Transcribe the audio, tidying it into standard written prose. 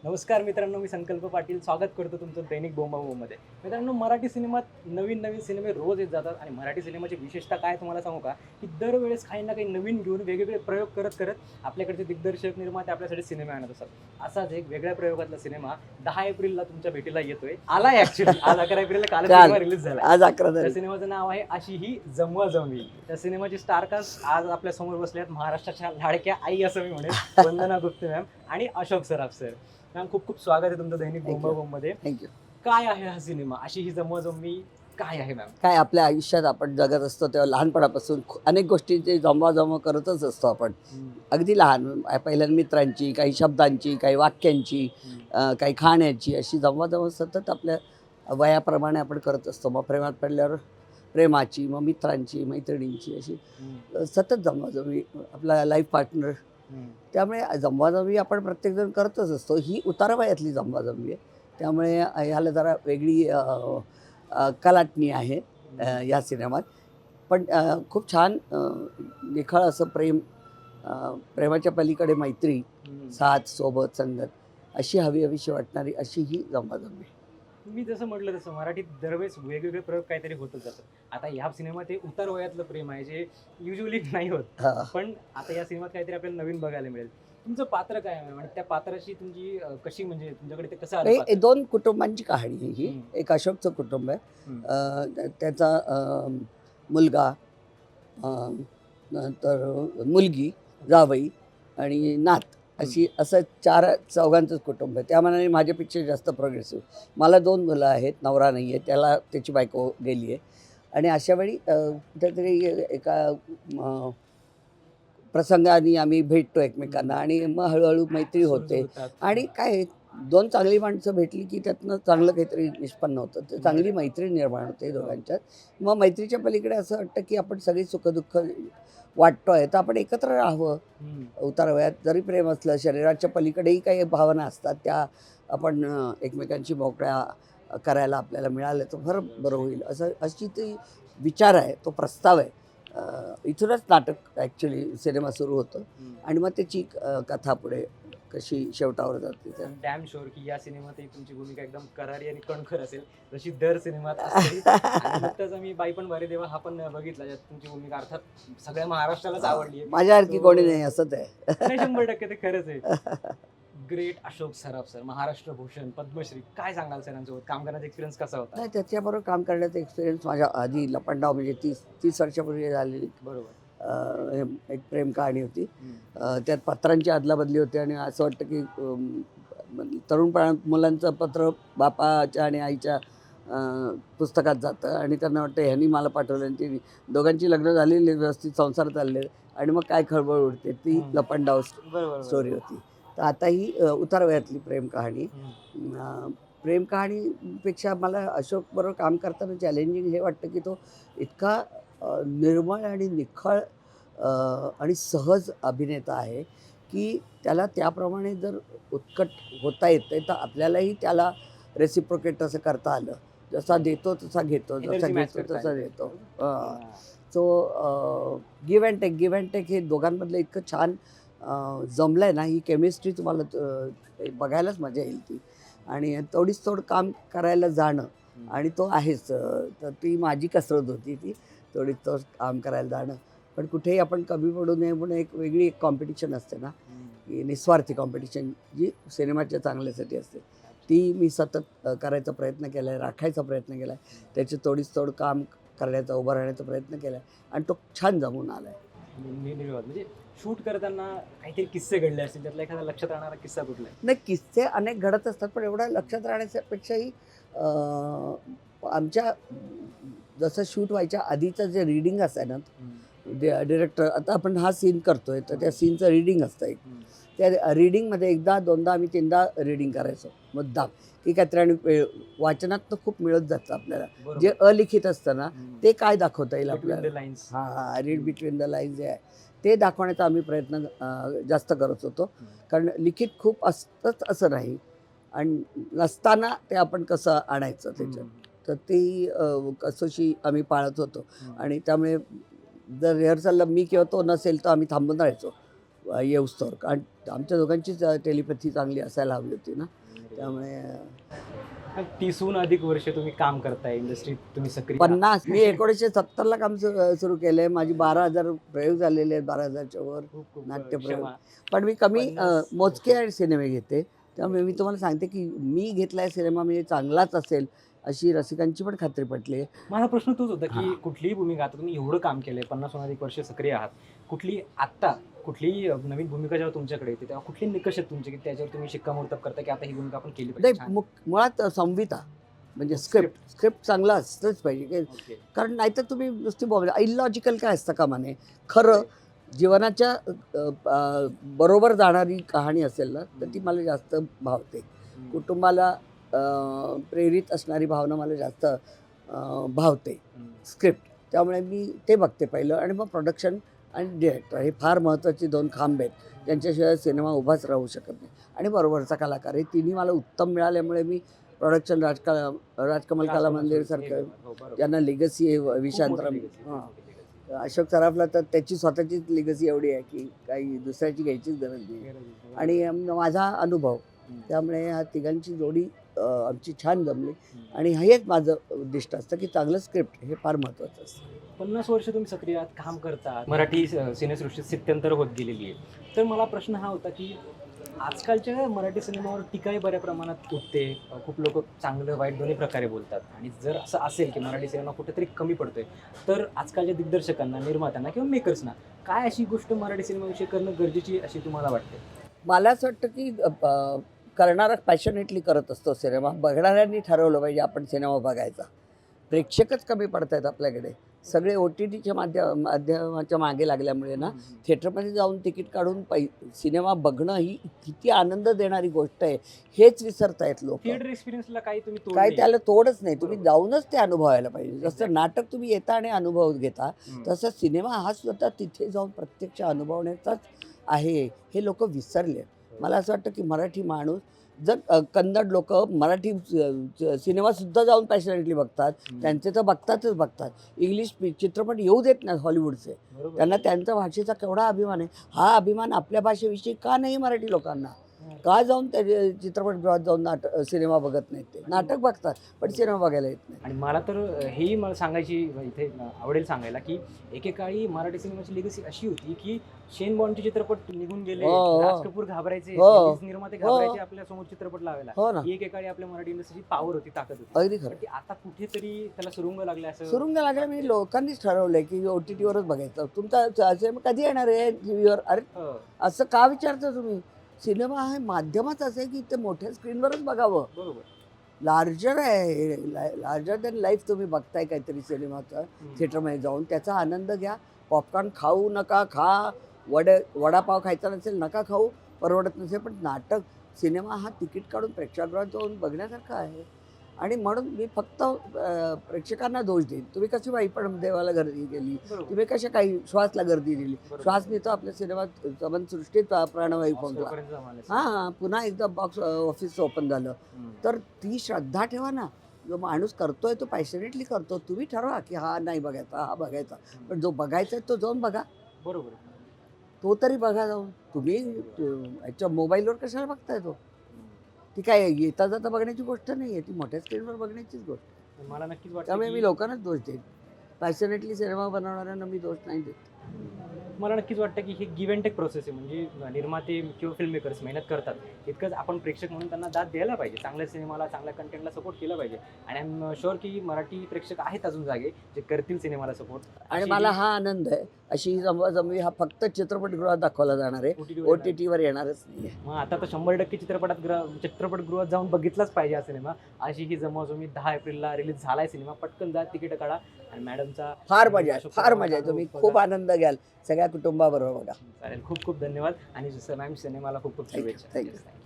नमस्कार मित्रांनो, मी संकल्प पाटील स्वागत करतो तुमचं दैनिक बोंबाबोंबमध्ये. मित्रांनो, मराठी सिनेमात नवीन नवीन सिनेमे रोज येत जातात आणि मराठी सिनेमाची विशेषता काय तुम्हाला सांगू का, की दरवेळेस काही ना काही नवीन घेऊन वेगवेगळे प्रयोग करत करत आपल्याकडचे दिग्दर्शक निर्माते आपल्यासाठी सिनेमे आणत असतात. असाच एक वेगळ्या प्रयोगातला सिनेमा 10 एप्रिलला तुमच्या भेटीला येतोय. आलाय ॲक्चुअली आज 11 एप्रिलला कालच सिनेमा रिलीज झाला. आज 11 त्या तारीख. सिनेमाचं नाव आहे अशी ही जमवा जमवी. त्या सिनेमाची स्टारकास्ट आज आपल्या समोर बसले आहेत. महाराष्ट्राच्या लाडक्या आई असं मी म्हणेन, वंदना गुप्ते मॅम आणि अशोक सराफ सर. मॅम, खूप खूप स्वागत आहे तुमचं दैनिक बोंबाबोंबमध्ये. थँक्यू. काय आहे हा सिनेमा अशी ही जमवा जमवी काय आहे मॅम? काय आपल्या आयुष्यात आपण जगत असतो तेव्हा लहानपणापासून अनेक गोष्टींची जमवाजमव करतच असतो आपण. अगदी लहान पहिल्यांदा मित्रांची, काही शब्दांची, काही वाक्यांची, काही खाण्याची, अशी जमवाजमव सतत आपल्या वयाप्रमाणे आपण करत असतो. मग प्रेमात पडल्यावर प्रेमाची, मग मित्रांची, मैत्रिणींची, अशी सतत जमवाजमवी, आपला लाईफ पार्टनर. त्यामुळे जमवाजमवी आपण प्रत्येकजण करतच असतो. ही उतारवयातली जमवाजमवी आहे. त्यामुळे ह्याला जरा वेगळी कलाटणी आहे या सिनेमात. पण खूप छान निखळ असं प्रेम, प्रेमाच्या पलीकडे मैत्री, साथ, सोबत, संगत अशी हवीशी वाटणारी अशी ही जमवाजमवी. मी जसं म्हटलं तसं मराठीत दरवेळेस वेगवेगळे प्रयोग काहीतरी होतच जातात. आता ह्या सिनेमात हे उतार वयातलं प्रेम आहे जे युजली नाही होत, पण आता या सिनेमात काहीतरी आपल्याला नवीन बघायला मिळेल. तुमचं पात्र काय आहे आणि त्या पात्राशी तुमची कशी, म्हणजे तुमच्याकडे ते कसं आलं पात्र? दोन कुटुंबांची कहाणी आहे ही. एक अशोकचं कुटुंब आहे, त्याचा मुलगा, नंतर मुलगी, जावई आणि नात, असं चौघांचंच कुटुंब आहे. त्या मानाने माझ्यापेक्षा जास्त प्रोग्रेसिव्ह. मला 2 मुलं आहेत, नवरा नाही आहे, त्याला त्याची बायको गेली आहे. आणि अशा वेळी कुठेतरी एका प्रसंगाने आम्ही भेटतो एकमेकांना आणि मग हळूहळू मैत्री होते. आणि काय 2 चांगली माणसं भेटली की त्यातनं चांगलं काहीतरी निष्पन्न होतं. तर चांगली मैत्री निर्माण होते दोघांच्यात. मग मैत्रीच्या पलीकडे असं वाटतं की आपण सगळी सुखदुःख वाटतोय तर आपण एकत्र राहावं. उतारवयात जरी प्रेम असलं, शरीराच्या पलीकडेही काही भावना असतात, त्या आपण एकमेकांशी मोकळ्या करायला आपल्याला मिळालं तर फार बरं होईल, अशी ती विचार आहे, तो प्रस्ताव आहे. इथूनच नाटक ॲक्च्युली सिनेमा सुरू होतं आणि मग त्याची कथा पुढे कशी शेवटावर जाते. तर डॅम शुअर की या सिनेमातही तुमची भूमिका एकदम करारी आणि कणखर असेल, जशी दर सिनेमात असते. आणि नुकताच आम्ही बाई पण भारी देवा हा पण बघितला, ज्यात तुमची भूमिका अर्थात सगळ्या महाराष्ट्रालाच आवडली आहे. माझ्यासारखी कोणी नाही, असंच आहे. 100% ते खरंच आहे. Great Ashok Saraf sir, Maharashtra Bhushan, Padmashri. काय सांगाल सरांसोबत काम करण्याचा एक्सपिरियन्स कसा होता? नाही, त्याच्याबरोबर काम करण्याचा एक्सपिरियन्स माझ्या आधी लपंडाव म्हणजे 30 वर्षापूर्वी झालेली बरोबर. एक प्रेम कहाणी होती. त्यात पत्रांची अदलाबदली होती आणि असं वाटतं की तरुणपणात मुलांचं पत्र बापाच्या आणि आईच्या पुस्तकात जातं आणि त्यांना वाटतं ह्यांनी मला पाठवलं आणि ती दोघांची लग्न झालेली, व्यवस्थित संसार चालले आणि मग काय खळबळ उडते, ती लपंडाव स्टोरी होती. तर आता ही उतारवयातली प्रेम कहाणी. प्रेम कहाणीपेक्षा मला अशोकबरोबर काम करताना चॅलेंजिंग हे वाटतं की तो इतका निर्मळ आणि निखळ आणि सहज अभिनेता आहे की त्याला त्याप्रमाणे जर उत्कट होता येतं तर आपल्यालाही त्याला रेसिप्रोकेट असं करता आलं. जसा देतो तसा घेतो, जसा घेतो तसा देतो. सो गिव्ह अँड टेक हे दोघांमधलं इतकं छान जमलं आहे ना, ही केमिस्ट्री तुम्हाला बघायलाच मजा येईल ती. आणि तोडीस तोड काम करायला जाणं, आणि तो आहेच. तर ती माझी कसरत होती, ती तोडीस तोड काम करायला जाणं. पण कुठेही आपण कमी पडू नये म्हणून एक वेगळी कॉम्पिटिशन असते ना, की निस्वार्थी कॉम्पिटिशन जी सिनेमाच्या चांगल्यासाठी असते, ती मी सतत करायचा प्रयत्न केला आहे, राखायचा प्रयत्न केला आहे. त्याचे तोडीस तोड काम करण्याचा, उभं राहण्याचा प्रयत्न केला आहे आणि तो छान जमून आला आहे. म्हणजे शूट करताना काहीतरी किस्से घडले असतील, त्यातला एखादा लक्षात राहणारा किस्सा कुठला आहे? नाही, किस्से अनेक घडत असतात, पण एवढा लक्षात राहण्यापेक्षाही आमच्या जसं शूट व्हायच्या आधीचं जे रीडिंग असतं ना, डिरेक्टर आता आपण हा सीन करतोय तर त्या सीनचं रीडिंग असतं एक. त्या रीडिंगमध्ये एकदा दोनदा आम्ही 3दा रीडिंग करायचो मुद्दाम, की काहीतरी. आणि वाचनात तर खूप मिळत जातं आपल्याला, जे अलिखित असतं ना ते काय दाखवता येईल आपल्याला. हां, रीड बिटवीन द लाईन्स जे आहे ते दाखवण्याचा आम्ही प्रयत्न जास्त करत होतो. कारण लिखित खूप असतंच असं नाही, आणि नसताना ते आपण कसं आणायचं त्याच्यात, तर ती कसोशी आम्ही पाळत होतो. आणि त्यामुळे जर रिहर्सलला मी किंवा तो नसेल तर आम्ही थांबून राहायचो. येऊस्तोवर, कारण आमच्या दोघांचीच टेलिपॅथी चांगली असायला हवी होती ना, त्यामुळे 30हून अधिक वर्ष तुम्ही काम करताय इंडस्ट्रीत, तुम्ही सक्रिय 50. मी 1970ला काम सुरू केलं आहे. माझी 12,000 प्रयोग झालेले आहेत, 12,000च्या वर खूप खूप नाट्यप्रयोग. क्षमा. पण मी कमी 50 मोजके सिनेमे घेते, त्यामुळे मी तुम्हाला सांगते की मी घेतलाय सिनेमा म्हणजे चांगलाच असेल अशी रसिकांची पण खात्री पटली आहे. माझा प्रश्न तोच होता की हां. कुठलीही भूमिका, आता तुम्ही एवढं काम केलंय, 50हून अधिक वर्ष सक्रिय आहात, कुठलीही नवीन भूमिका जेव्हा तुमच्याकडे येते तेव्हा कुठले निकष आहेत तुमचे की त्याच्यावर तुम्ही शिक्कामोर्तब करता की आता ही भूमिका आपण केली नाही, छान? मुळात संहिता म्हणजे Script. स्क्रिप्ट चांगला असलंच पाहिजे की, ओके. कारण नाहीतर तुम्ही नुसती इलॉजिकल काय असतं कामा नये. खरं जीवनाच्या बरोबर जाणारी कहाणी असेल ना तर ती मला जास्त भावते. कुटुंबाला प्रेरित असणारी भावना मला जास्त भावते स्क्रिप्ट. त्यामुळे मी ते बघते पहिलं, आणि मग प्रोडक्शन आणि डिरेक्टर हे फार महत्त्वाची 2 खांब आहेत, त्यांच्याशिवाय सिनेमा उभाच राहू शकत नाही. आणि बरोबरचा कलाकार, हे तिन्ही मला उत्तम मिळाल्यामुळे मी प्रोडक्शन राजकमल कला मंदिरसारखं, ज्यांना लेगसी आहे विषांतरम. अशोक सराफला तर त्याची स्वतःचीच लेगसी एवढी आहे की काही दुसऱ्याची घ्यायचीच गरज नाही. आणि माझा अनुभव, त्यामुळे ह्या तिघांची जोडी आमची छान जमली. आणि हेच माझं उद्दिष्ट असतं की चांगलं स्क्रिप्ट हे फार महत्त्वाचं असतं. 50 वर्ष तुम्ही सक्रिय आहात, काम करता, मराठी सिनेसृष्टीत स्थित्यंतर होत गेलेली आहे. तर मला प्रश्न हा होता की आजकालच्या मराठी सिनेमावर टीकाही बऱ्या प्रमाणात उठते, खूप लोक चांगलं वाईट दोन्ही प्रकारे बोलतात. आणि जर असं असेल की मराठी सिनेमा कुठेतरी कमी पडतोय, तर आजकालच्या दिग्दर्शकांना, निर्मात्यांना किंवा मेकर्सना काय अशी गोष्ट मराठी सिनेमाविषयी करणं गरजेची अशी तुम्हाला वाटते? मला असं वाटतं की करणारा पॅशनेटली करत असतो सिनेमा, बघणाऱ्यांनी ठरवलं पाहिजे आपण सिनेमा बघायचा. प्रेक्षकच कमी पडत आहेत आपल्याकडे. सगळे OTTच्या माध्यमाच्या मागे लागल्यामुळे ना, थिएटरमध्ये जाऊन तिकीट काढून सिनेमा बघणं ही किती आनंद देणारी गोष्ट आहे हेच विसरतायत लोक. थिएटर एक्सपिरियन्सला काही तुम्ही तोड काय नाही. त्याला तोडच नाही. तुम्ही बरोबर. जाऊनच ते अनुभवायला पाहिजे. जसं Exactly. नाटक तुम्ही येता आणि अनुभव घेता, हम्म. तसं सिनेमा हा स्वतः तिथे जाऊन प्रत्यक्ष अनुभवण्याचाच आहे, हे लोक विसरले. मला असं वाटतं की मराठी माणूस जर कन्नड लोक मराठी सिनेमासुद्धा जाऊन पॅशनेटली बघतात, त्यांचे तर बघतात. इंग्लिश चित्रपट येऊ देत नाहीत हॉलिवूडचे. बरोबर. त्यांना त्यांच्या भाषेचा केवढा अभिमान आहे. हा अभिमान आपल्या भाषेविषयी का नाही मराठी लोकांना? का जाऊन त्या चित्रपटगृहात जाऊन सिनेमा बघत नाहीत? ते नाटक बघतात पण सिनेमा बघायला येत नाही. आणि मला तर हेही मला सांगायची इथे आवडेल सांगायला की एकेकाळी मराठी सिनेमाची लेगसी अशी होती की शेन बॉन्डचे चित्रपट निघून गेले, हो. राज कपूर घाबरायचे, हो. लेडीज निर्माते घाबरायचे आपल्या समोर चित्रपट लावायला. हो ना, ही एकेकाळी आपल्या मराठी इंडस्ट्रीची पॉवर होती, ताकद होती. अगदी खरं. पण ती आता कुठेतरी त्याला सुरुंग लागले असं. सुरुंग लागला म्हणजे लोकांनीच ठरवलंय की OTTवरच बघायचं. तुमचा सिनेमा कधी येणार आहे टीव्हीवर? अरे हो. असं का विचारता तुम्ही? सिनेमा हे माध्यमच असं आहे की ते मोठ्या स्क्रीनवरच बघावं. बरोबर. लार्जर दॅन लाईफ तुम्ही बघताय काहीतरी सिनेमाचा थिएटरमध्ये जाऊन, त्याचा आनंद घ्या. पॉपकॉर्न खाऊ नका, वडापाव खायचा नसेल नका खाऊ, परवडत नसेल, पण नाटक सिनेमा हा तिकीट काढून प्रेक्षागृहात जाऊन बघण्यासारखा आहे. आणि म्हणून मी फक्त प्रेक्षकांना दोष देईन. तुम्ही कशी बाई पण देवाला गर्दी केली, बरोबर. तुम्ही कशा काही श्वासला गर्दी दिली. बरोबर. श्वास नेतो आपल्या सिनेमात सृष्टीत प्राणवायू फुंकला. ऑस्करपर्यंत जमायला. हां, पुन्हा एकदा बॉक्स ऑफिस ओपन झालं. तर ती श्रद्धा ठेवा ना. जो माणूस करतोय तो पॅशनेटली करतो. तुम्ही ठरवा की हा नाही बघायचा, हा बघायचा. पण जो बघायचा आहे तो जाऊन बघा. बरोबर. तो तरी बघा जाऊन. तुम्ही ह्याच्या मोबाईलवर कशाला बघताय तो? ती काय येता जाता बघण्याची गोष्ट नाही आहे, ती मोठ्या स्क्रीनवर बघण्याचीच गोष्ट आहे. मला नक्कीच वाटतं त्यामुळे की- मी लोकांनाच दोष देईन. पॅशनेटली सिनेमा बनवणाऱ्यांना मी दोष नाही देत. मला नक्कीच वाटतं की हे गिव्ह अँड टेक प्रोसेस आहे. म्हणजे निर्माते किंवा फिल्म मेकर्स मेहनत करतात, इतकंच आपण प्रेक्षक म्हणून त्यांना दाद द्यायला पाहिजे. चांगल्या सिनेमाला, चांगल्या कंटेंटला सपोर्ट केला पाहिजे. आणि आय एम शुअर की मराठी प्रेक्षक आहेत अजून जागे जे करतील सिनेमाला सपोर्ट. आणि मला हा आनंद आहे, अशी ही जमवाजमवी हा फक्त चित्रपटगृहात दाखवला जाणार आहे, OTTवर येणारच नाही आहे. मग आता तर 100% चित्रपटगृहात जाऊन बघितलाच पाहिजे हा सिनेमा. अशी ही जमवाजमवी 10 एप्रिलला रिलीज झालाय सिनेमा. पटकन जा, तिकीट काढा. आणि मॅडमचा फार मजा आहे. तुम्ही खूप आनंद घ्याल सगळ्या कुटुंबाबरोबर बघा. चालेल. खूप खूप धन्यवाद. आणि मॅम सिनेमाला खूप खूप Thank you. शुभेच्छा. Thank you. Yes, thank you.